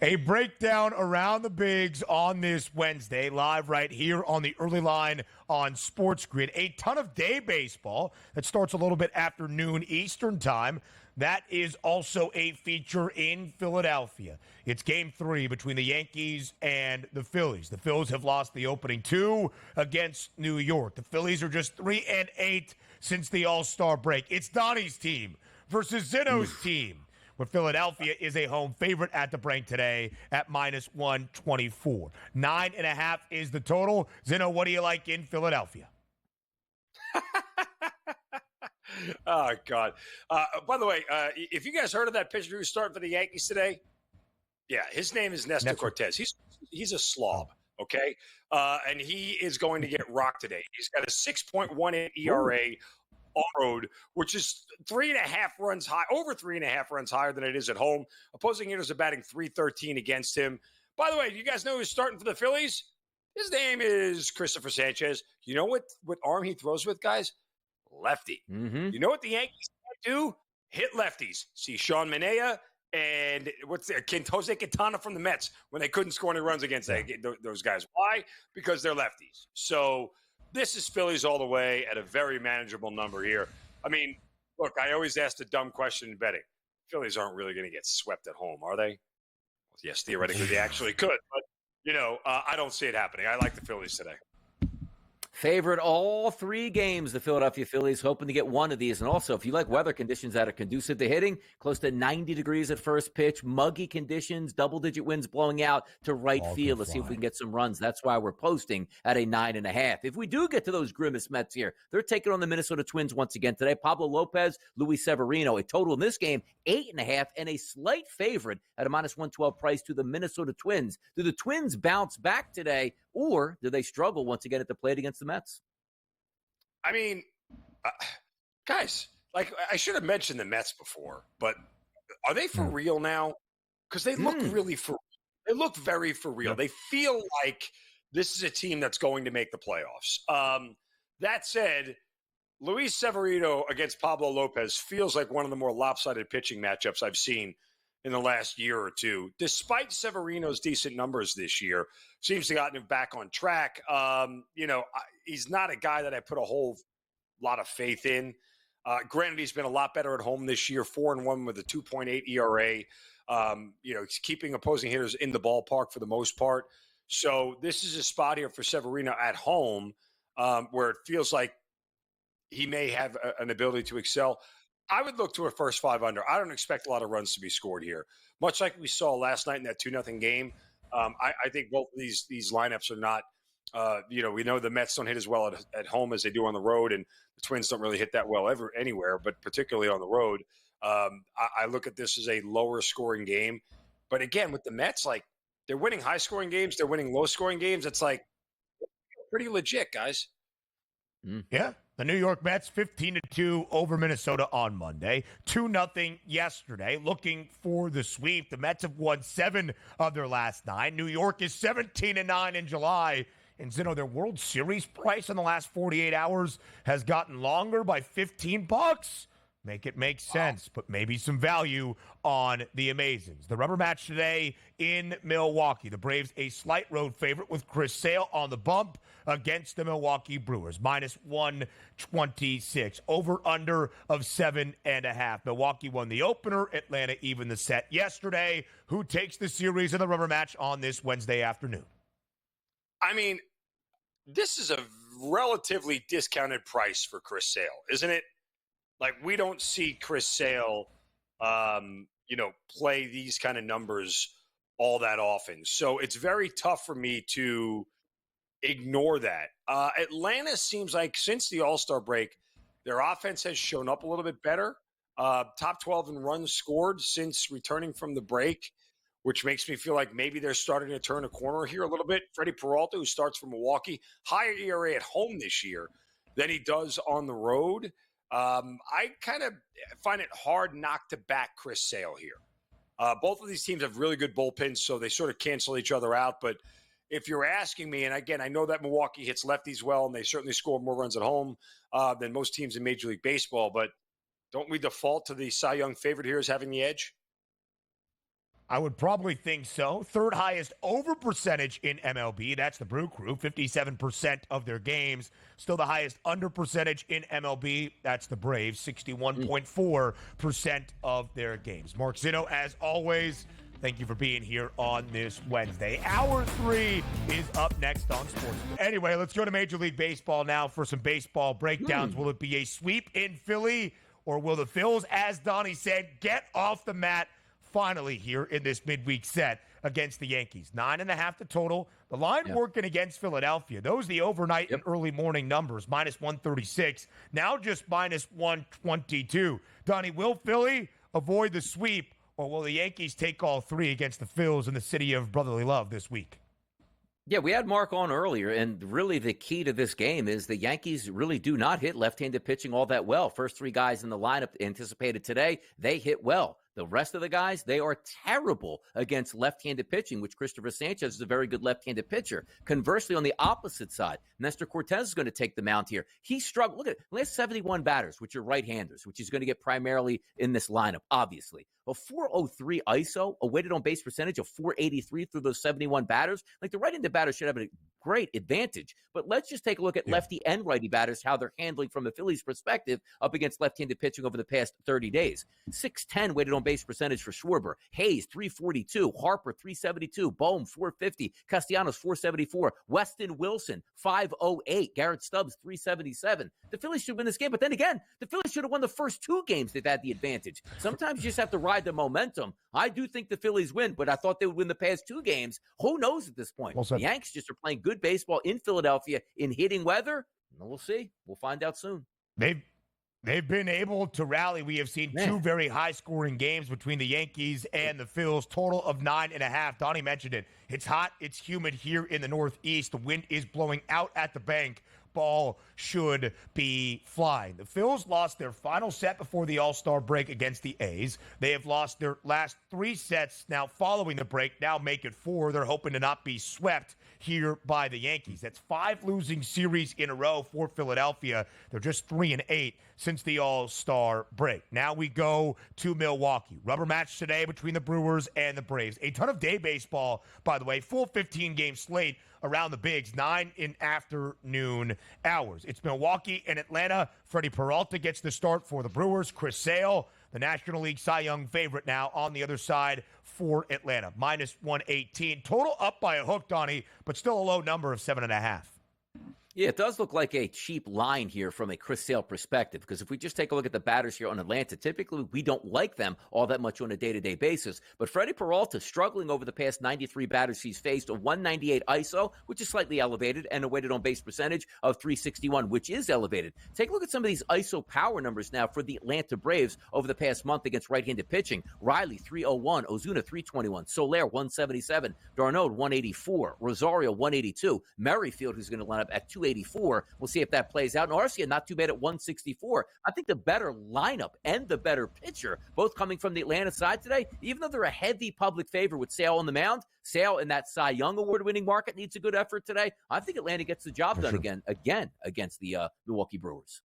A breakdown around the bigs on this Wednesday, live right here on the early line on SportsGrid. A ton of day baseball that starts a little bit after noon Eastern time. That is also a feature in Philadelphia. It's game 3 between the Yankees and the Phillies. The Phillies have lost the opening 2 against New York. The Phillies are just 3-8 since the All-Star break. It's Donnie's team versus Zeno's team, where Philadelphia is a home favorite at the break today at -124. 9.5 is the total. Zeno, what do you like in Philadelphia? Oh, God. By the way, if you guys heard of that pitcher who's starting for the Yankees today, yeah, his name is Nestor Cortez. He's a slob, okay? And he is going to get rocked today. He's got a 6.18 ERA on road, which is 3.5 runs high, over 3.5 runs higher than it is at home. Opposing hitters are batting .313 against him. By the way, you guys know who's starting for the Phillies? His name is Christopher Sanchez. You know what arm he throws with, guys? Lefty. Mm-hmm. You know what the Yankees do? Hit lefties. See Sean Manaea and Jose Quintana from the Mets when they couldn't score any runs against those guys. Why? Because they're lefties. So this is Phillies all the way at a very manageable number here. I mean, look, I always ask the dumb question in betting. Phillies aren't really going to get swept at home, are they? Well, yes, theoretically they actually could. But, I don't see it happening. I like the Phillies today. Favorite all 3 games, the Philadelphia Phillies, hoping to get one of these. And also, if you like weather conditions that are conducive to hitting, close to 90 degrees at first pitch, muggy conditions, double-digit winds blowing out to right field. Let's see if we can get some runs. That's why we're posting at a 9.5. If we do get to those grimace Mets here, they're taking on the Minnesota Twins once again today. Pablo Lopez, Luis Severino, a total in this game, 8.5, and a slight favorite at a -112 price to the Minnesota Twins. Do the Twins bounce back today, or do they struggle once again at the plate against the Mets? I mean, guys, I should have mentioned the Mets before, but are they for real now? Because they look really for real. They look very for real. Yep. They feel like this is a team that's going to make the playoffs. That said, Luis Severino against Pablo Lopez feels like one of the more lopsided pitching matchups I've seen in the last year or two. Despite Severino's decent numbers this year, seems to have gotten him back on track. He's not a guy that I put a whole lot of faith in. Granted, he's been a lot better at home this year, 4-1 with a 2.8 ERA. He's keeping opposing hitters in the ballpark for the most part. So this is a spot here for Severino at home where it feels like he may have an ability to excel. I would look to a first 5 under. I don't expect a lot of runs to be scored here. Much like we saw last night in that 2-0 game, I think both of these lineups are not, we know the Mets don't hit as well at home as they do on the road, and the Twins don't really hit that well ever anywhere, but particularly on the road. I look at this as a lower scoring game. But again, with the Mets, they're winning high scoring games, they're winning low scoring games. It's pretty legit, guys. Yeah. The New York Mets 15-2 over Minnesota on Monday. 2-0 yesterday. Looking for the sweep. The Mets have won 7 of their last 9. New York is 17-9 in July. And Zeno, their World Series price in the last 48 hours has gotten longer by $15. Make it make sense, but maybe some value on the Amazings. The rubber match today in Milwaukee. The Braves a slight road favorite with Chris Sale on the bump against the Milwaukee Brewers. -126. Over-under of 7.5. Milwaukee won the opener. Atlanta even the set yesterday. Who takes the series in the rubber match on this Wednesday afternoon? I mean, this is a relatively discounted price for Chris Sale, isn't it? We don't see Chris Sale, play these kind of numbers all that often. So it's very tough for me to ignore that. Atlanta seems like since the All-Star break, their offense has shown up a little bit better. Top 12 in runs scored since returning from the break, which makes me feel like maybe they're starting to turn a corner here a little bit. Freddie Peralta, who starts for Milwaukee, higher ERA at home this year than he does on the road. I kind of find it hard not to back Chris Sale here. Both of these teams have really good bullpens, so they sort of cancel each other out. But if you're asking me, and again, I know that Milwaukee hits lefties well, and they certainly score more runs at home than most teams in Major League Baseball, but don't we default to the Cy Young favorite here as having the edge? I would probably think so. Third highest over percentage in MLB. That's the Brew Crew, 57% of their games. Still the highest under percentage in MLB. That's the Braves, 61.4% of their games. Mark Zino, as always, thank you for being here on this Wednesday. Hour 3 is up next on Sports. Anyway, let's go to Major League Baseball now for some baseball breakdowns. Will it be a sweep in Philly, or will the Phils, as Donnie said, get off the mat finally here in this midweek set against the Yankees? 9.5 the total. The line working against Philadelphia. Those are the overnight and early morning numbers. Minus 136. Now just minus 122. Donnie, will Philly avoid the sweep, or will the Yankees take all 3 against the Phils in the city of brotherly love this week? Yeah, we had Mark on earlier, and really the key to this game is the Yankees really do not hit left-handed pitching all that well. First 3 guys in the lineup anticipated today, they hit well. The rest of the guys, they are terrible against left-handed pitching, which Christopher Sanchez is a very good left-handed pitcher. Conversely, on the opposite side, Nestor Cortez is going to take the mound here. He struggled. Look at it. Last 71 batters, which are right-handers, which he's going to get primarily in this lineup, obviously. A 403 ISO, a weighted on-base percentage of 483 through those 71 batters. Like, the right-handed batters should have a great advantage. But let's just take a look at lefty and righty batters, how they're handling from the Phillies' perspective up against left-handed pitching over the past 30 days. 610 weighted on-base percentage for Schwarber. Hayes, 342. Harper, 372. Bohm, 450. Castellanos, 474. Weston Wilson, 508. Garrett Stubbs, 377. The Phillies should win this game. But then again, the Phillies should have won the first 2 games. They've had the advantage. Sometimes you just have to ride the momentum. I do think the Phillies win, but I thought they would win the past 2 games. Who knows at this point? The Yanks just are playing good baseball in Philadelphia in hitting weather. We'll see. We'll find out soon. They've been able to rally. We have seen 2 very high-scoring games between the Yankees and the Phils, total of 9.5. Donnie mentioned it. It's hot. It's humid here in the Northeast. The wind is blowing out at the bank. Ball should be flying. The Phils lost their final set before the All-Star break against the A's. They have lost their last 3 sets now following the break. Now make it 4. They're hoping to not be swept here by the Yankees. That's 5 losing series in a row for Philadelphia. They're just 3-8 since the All-Star break. Now we go to Milwaukee. Rubber match today between the Brewers and the Braves. A ton of day baseball, by the way. Full 15-game slate around the bigs, 9 in afternoon hours. It's Milwaukee and Atlanta. Freddie Peralta gets the start for the Brewers. Chris Sale, the National League Cy Young favorite now on the other side for Atlanta. Minus 118. Total up by a hook, Donnie, but still a low number of 7.5. Yeah, it does look like a cheap line here from a Chris Sale perspective, because if we just take a look at the batters here on Atlanta, typically we don't like them all that much on a day-to-day basis. But Freddie Peralta struggling over the past 93 batters he's faced, a 198 ISO, which is slightly elevated, and a weighted on-base percentage of 361, which is elevated. Take a look at some of these ISO power numbers now for the Atlanta Braves over the past month against right-handed pitching. Riley, 301. Ozuna, 321. Soler, 177. Darno, 184. Rosario, 182. Merrifield, who's going to line up at 284. We'll see if that plays out. And Arcia, not too bad at 164. I think the better lineup and the better pitcher, both coming from the Atlanta side today, even though they're a heavy public favorite with Sale on the mound, Sale in that Cy Young award-winning market needs a good effort today. I think Atlanta gets the job done again against the Milwaukee Brewers.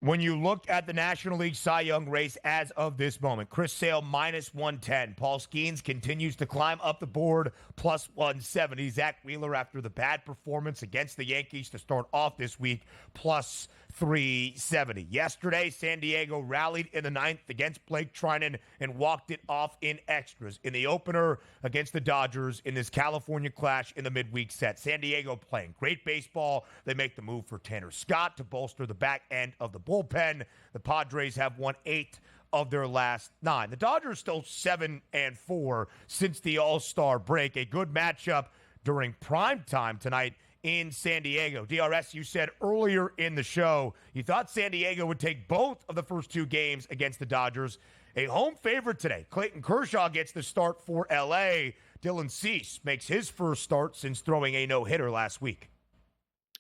When you look at the National League Cy Young race as of this moment, Chris Sale minus 110. Paul Skeens continues to climb up the board, plus 170. Zach Wheeler, after the bad performance against the Yankees to start off this week, plus 370. Yesterday, San Diego rallied in the 9th against Blake Trinan and walked it off in extras in the opener against the Dodgers in this California clash in the midweek set. San Diego playing great baseball. They make the move for Tanner Scott to bolster the back end of the bullpen. The Padres have won 8 of their last 9. The Dodgers still 7-4 since the All-Star break. A good matchup during prime time tonight in San Diego. DRS, you said earlier in the show you thought San Diego would take both of the first 2 games against the Dodgers. A home favorite today. Clayton Kershaw gets the start for L.A. Dylan Cease makes his first start since throwing a no-hitter last week.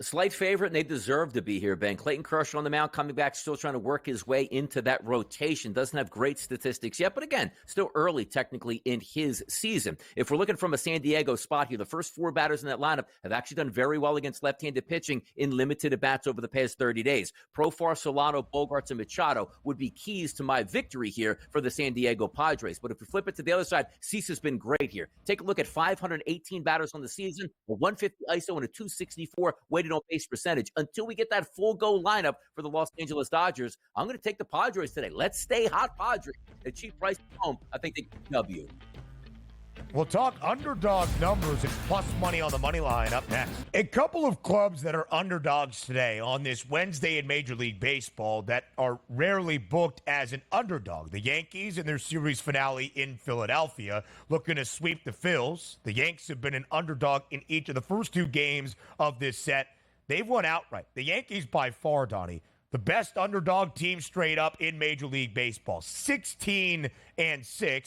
Slight favorite, and they deserve to be here, Ben. Clayton Kershaw on the mound, coming back, still trying to work his way into that rotation. Doesn't have great statistics yet, but again, still early technically in his season. If we're looking from a San Diego spot here, the first 4 batters in that lineup have actually done very well against left-handed pitching in limited at-bats over the past 30 days. Profar, Solano, Bogarts, and Machado would be keys to my victory here for the San Diego Padres. But if we flip it to the other side, Cease has been great here. Take a look at 518 batters on the season, a 150 ISO and a 264 weighted on base percentage. Until we get that full go lineup for the Los Angeles Dodgers, I'm going to take the Padres today. Let's stay hot, Padres. At cheap price at home, I think they can W. We'll talk underdog numbers and plus money on the money line up next. A couple of clubs that are underdogs today on this Wednesday in Major League Baseball that are rarely booked as an underdog. The Yankees in their series finale in Philadelphia looking to sweep the Phils. The Yanks have been an underdog in each of the first 2 games of this set. They've won outright. The Yankees by far, Donnie, the best underdog team straight up in Major League Baseball. 16-6,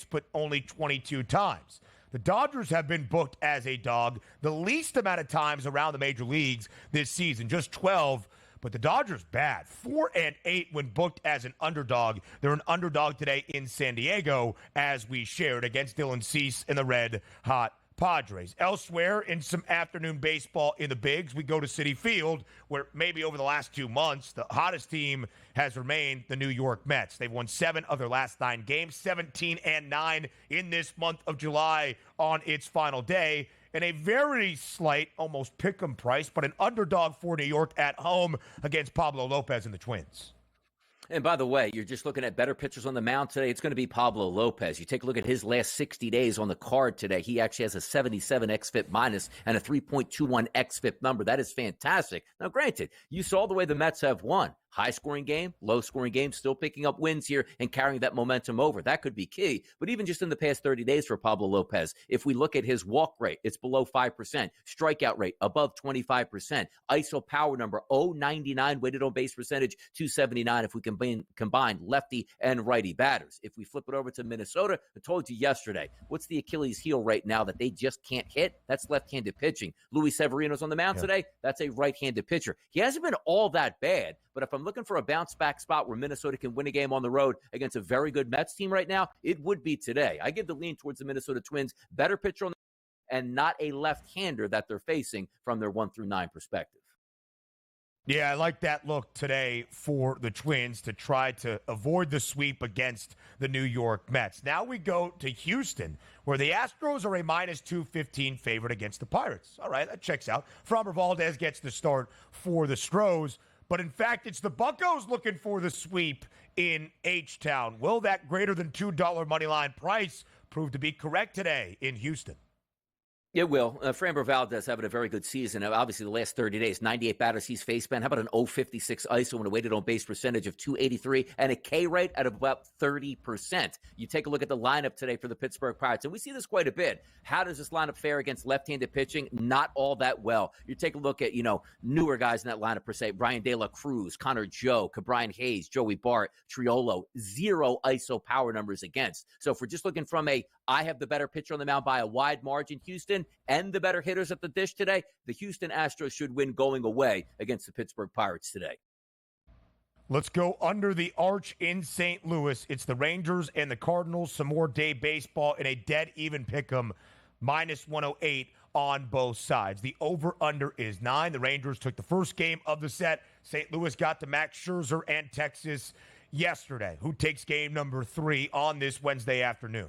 but only 22 times. The Dodgers have been booked as a dog the least amount of times around the major leagues this season, just 12. But the Dodgers bad, 4-8 when booked as an underdog. They're an underdog today in San Diego, as we shared against Dylan Cease and the Red Hot Padres. Elsewhere in some afternoon baseball in the bigs, we go to Citi Field, where maybe over the last 2 months, the hottest team has remained the New York Mets. They've won 7 of their last 9 games, 17-9 in this month of July on its final day. And a very slight, almost pick'em price, but an underdog for New York at home against Pablo Lopez and the Twins. And by the way, you're just looking at better pitchers on the mound today. It's going to be Pablo Lopez. You take a look at his last 60 days on the card today. He actually has a 77 xFIP minus and a 3.21 xFIP number. That is fantastic. Now, granted, you saw the way the Mets have won. High-scoring game, low-scoring game, still picking up wins here and carrying that momentum over. That could be key. But even just in the past 30 days for Pablo Lopez, if we look at his walk rate, it's below 5%. Strikeout rate, above 25%. ISO power number, 0.99. Weighted on base percentage, 279 if we combine lefty and righty batters. If we flip it over to Minnesota, I told you yesterday, what's the Achilles heel right now that they just can't hit? That's left-handed pitching. Luis Severino's on the mound today. That's a right-handed pitcher. He hasn't been all that bad, but if I'm looking for a bounce-back spot where Minnesota can win a game on the road against a very good Mets team right now, it would be today. I give the lean towards the Minnesota Twins. Better pitcher on the and not a left-hander that they're facing from their 1-9 perspective. Yeah, I like that look today for the Twins to try to avoid the sweep against the New York Mets. Now we go to Houston, where the Astros are a minus 215 favorite against the Pirates. All right, that checks out. Framber Valdez gets the start for the Stros. But in fact, it's the Buccos looking for the sweep in H-Town. Will that greater than $2 money line price prove to be correct today in Houston? It will. Framber Valdez having a very good season. Obviously, the last 30 days, 98 batters he's faced, Ben. How about an 0.56 ISO and a weighted on base percentage of 283 and a K rate at about 30%? You take a look at the lineup today for the Pittsburgh Pirates, and we see this quite a bit. How does this lineup fare against left-handed pitching? Not all that well. You take a look at, newer guys in that lineup per se. Brian De La Cruz, Connor Joe, Cabrian Hayes, Joey Bart, Triolo. 0 ISO power numbers against. So if we're just looking from I have the better pitcher on the mound by a wide margin, Houston, and the better hitters at the dish today, the Houston Astros should win going away against the Pittsburgh Pirates today. Let's go under the arch in St. Louis. It's the Rangers and the Cardinals. Some more day baseball in a dead even pick'em, minus 108 on both sides. The over-under is 9. The Rangers took the first game of the set. St. Louis got to Max Scherzer and Texas yesterday. Who takes game number 3 on this Wednesday afternoon?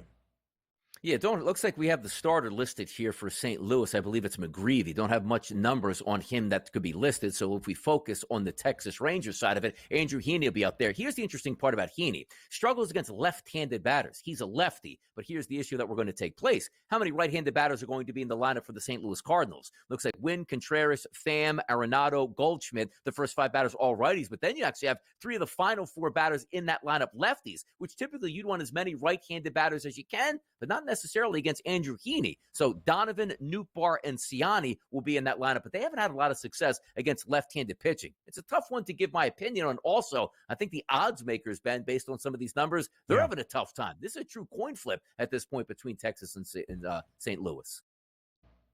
Yeah, it looks like we have the starter listed here for St. Louis. I believe it's McGreevy. Don't have much numbers on him that could be listed. So if we focus on the Texas Rangers side of it, Andrew Heaney will be out there. Here's the interesting part about Heaney. Struggles against left-handed batters. He's a lefty, but here's the issue that we're going to take place. How many right-handed batters are going to be in the lineup for the St. Louis Cardinals? Looks like Wynn, Contreras, Pham, Arenado, Goldschmidt, the first 5 batters all righties. But then you actually have 3 of the final 4 batters in that lineup lefties, which typically you'd want as many right-handed batters as you can, but not necessarily against Andrew Heaney. So Donovan, Nootbaar, and Siani will be in that lineup, but they haven't had a lot of success against left-handed pitching. It's a tough one to give my opinion on. Also, I think the odds makers, Ben, based on some of these numbers, they're having a tough time. This is a true coin flip at this point between Texas and St. Louis.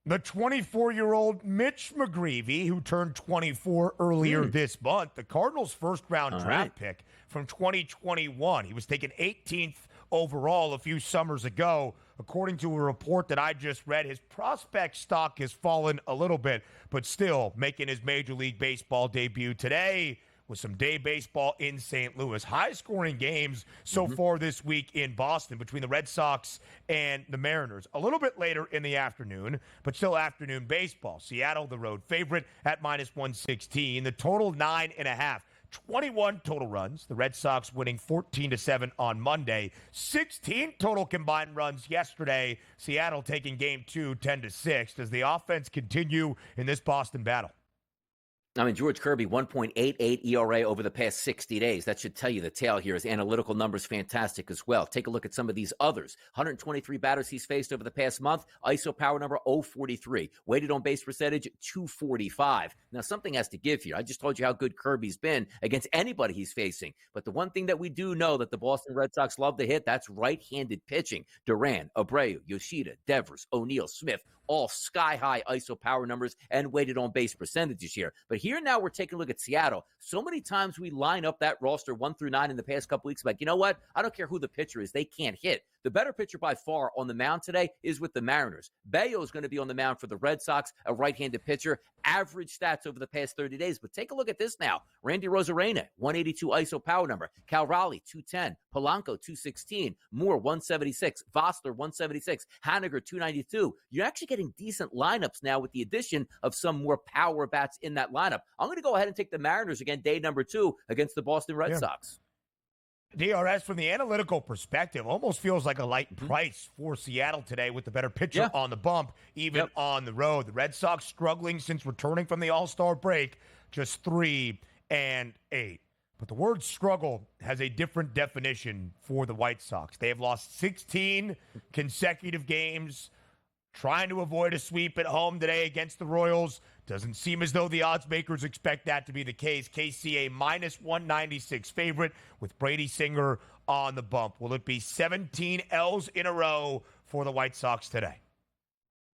The 24-year-old Mitch McGreevy, who turned 24 earlier this month, the Cardinals' first-round draft pick from 2021. He was taken 18th overall a few summers ago. According to a report that I just read, his prospect stock has fallen a little bit, but still making his Major League Baseball debut today with some day baseball in St. Louis. High-scoring games so far this week in Boston between the Red Sox and the Mariners. A little bit later in the afternoon, but still afternoon baseball. Seattle, the road favorite, at -116. The total 9.5. 21 total runs. The Red Sox winning 14-7 on Monday. 16 total combined runs yesterday. Seattle taking game 2, 10-6. Does the offense continue in this Boston battle? I mean, George Kirby, 1.88 ERA over the past 60 days. That should tell you the tale here. His analytical numbers fantastic as well. Take a look at some of these others. 123 batters he's faced over the past month. ISO power number 043. Weighted on base percentage 245. Now, something has to give here. I just told you how good Kirby's been against anybody he's facing. But the one thing that we do know that the Boston Red Sox love to hit, that's right-handed pitching. Duran, Abreu, Yoshida, Devers, O'Neill, Smith, all sky-high ISO power numbers and weighted on base percentages here. But here now we're taking a look at Seattle. So many times we line up that roster 1 through 9 in the past couple weeks. Like, you know what? I don't care who the pitcher is. They can't hit. The better pitcher by far on the mound today is with the Mariners. Bello is going to be on the mound for the Red Sox, a right-handed pitcher. Average stats over the past 30 days. But take a look at this now. Randy Rosarena, 182 ISO power number. Cal Raleigh, 210. Polanco, 216. Moore, 176. Vossler, 176. Haniger, 292. You're actually getting decent lineups now with the addition of some more power bats in that lineup. I'm going to go ahead and take the Mariners again, day number 2 against the Boston Red Sox. DRS, from the analytical perspective, almost feels like a light price for Seattle today with the better pitcher on the bump, even on the road. The Red Sox struggling since returning from the All-Star break, just 3-8. But the word struggle has a different definition for the White Sox. They have lost 16 consecutive games, trying to avoid a sweep at home today against the Royals. Doesn't seem as though the odds makers expect that to be the case. KC a -196 favorite with Brady Singer on the bump. Will it be 17 L's in a row for the White Sox today?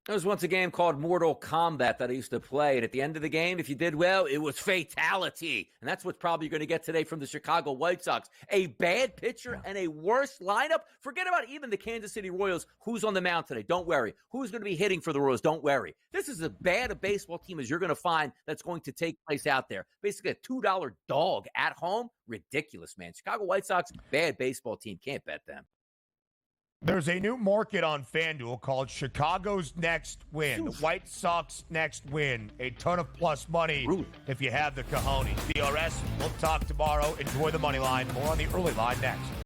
There was once a game called Mortal Kombat that I used to play, and at the end of the game, if you did well, it was fatality. And that's what's probably going to get today from the Chicago White Sox. A bad pitcher and a worse lineup? Forget about even the Kansas City Royals. Who's on the mound today? Don't worry. Who's going to be hitting for the Royals? Don't worry. This is as bad a baseball team as you're going to find that's going to take place out there. Basically a $2 dog at home? Ridiculous, man. Chicago White Sox, bad baseball team. Can't bet them. There's a new market on FanDuel called Chicago's Next Win. The White Sox Next Win. A ton of plus money if you have the cojones. DRS, we'll talk tomorrow. Enjoy the money line. More on the early line next.